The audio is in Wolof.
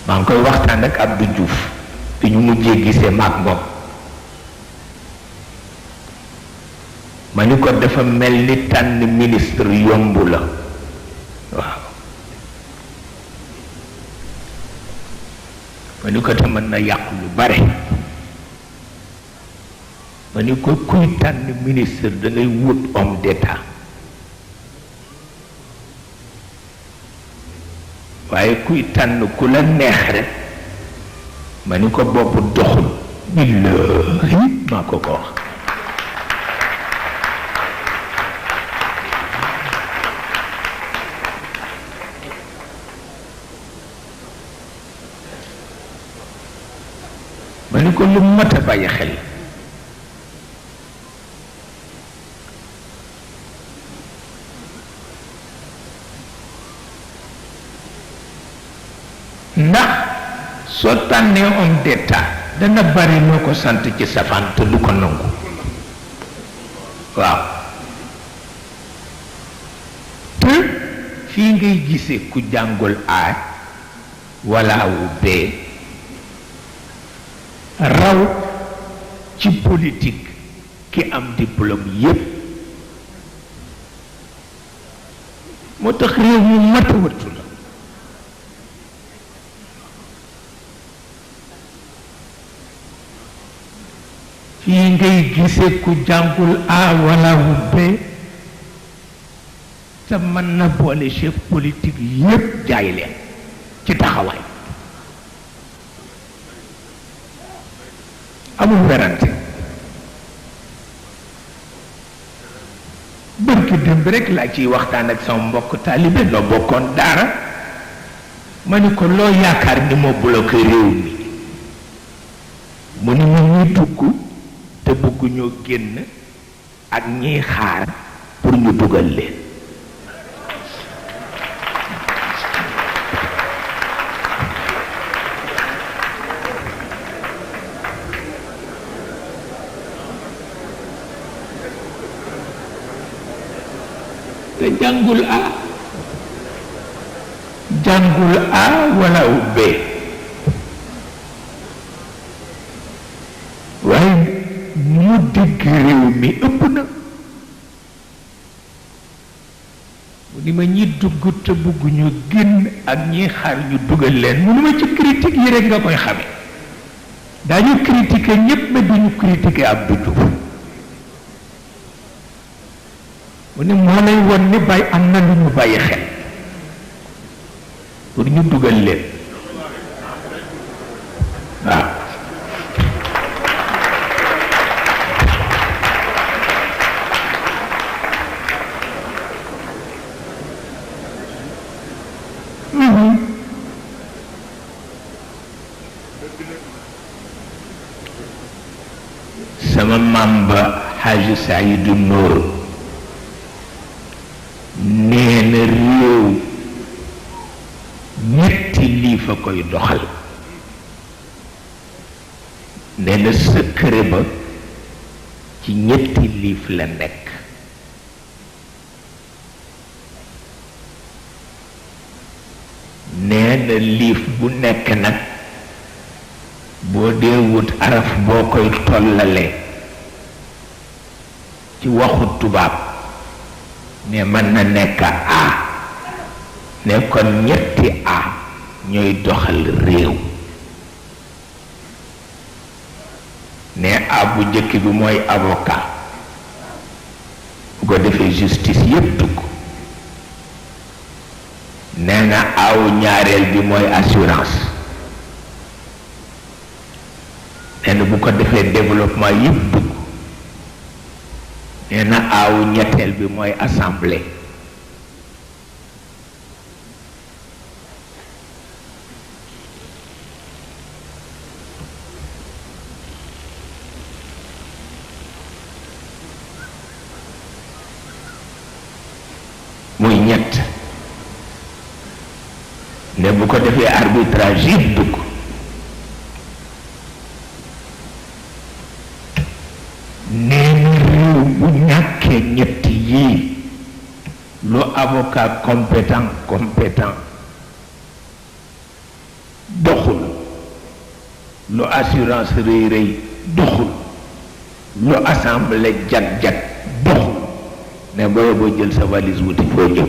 maa ngi koy waxtaan ak Abdou Diouf bi ñu mujjee gisee maak moom ma ni ko dafa mel ni tànn ministre yomb la waaw ma ni ko te mën na yàq lu bare ma ni ko kuy tànn ministre da ngay wut homme d'état waaye kuy tànn ku la neex rek ma ni ko bopp doxul billahi maa ko wax ma ni ko lu mat a bàyyi xel ndax soo tànnee homme d'état dana bari noo ko sant ci safaan te du ko nangu waaw te fii ngay gisee ku jàngul A wala wu B raw ci politique ki am diplôme yépp moo tax réew mu mat a wattu la fii ngay gisee ku jàngul A wala wu B te mën na boole chef politique yépp jaay leen ci taxawaay amul werante bërki démb rek laa ciy waxtaan ak sama mbokk taalibe noo bokkoon daara ma ni ko loo yaakaar ni moo bloqué réew mi mu ni ma ñuy dugg te bëgg ñoo génn ak ñiy xaar pour ñu dugal leen te jàngul A wala B waaye mu dégg réew mi ëpp na mu ni ma ñi dugg te bëgg ñu génn ak ñi xaar ñu dugal leen mu ni ma ci critique yi rek nga koy xame daañu critiquer ñépp mais duñu critiquer Abdou Diouf mu ni moo lay won ni bàyyi am na lu ñu bàyyi xel pour ñu dugal leen waaw sama maam ba Haji Saydu Noor nee na réew ñetti lii fa koy doxal nee na secret ba ci ñetti liif la nekk nee na liif bu nekk nag boo dee wut araf boo koy tollale ci waxu tubaab ne mën na nekk A ne kon ñetti A ñooy doxal réew ne A bu njëkk bi mooy avocat bu ko defee justice yépp dugg nee na awu ñaareel bi mooy assurance nee na bu ko defee développement yépp dugg nee na awu ñetteel bi mooy assemblée muy ñett ne bu ko defee arbitrage yépp dugg nee na réew bu ñàkkee ñett yii lu avocat compétent doxul lu assurance rëy rëy doxul lu assemblée jag-jag doxul ne booy boo jël sa valise wuti foo jëm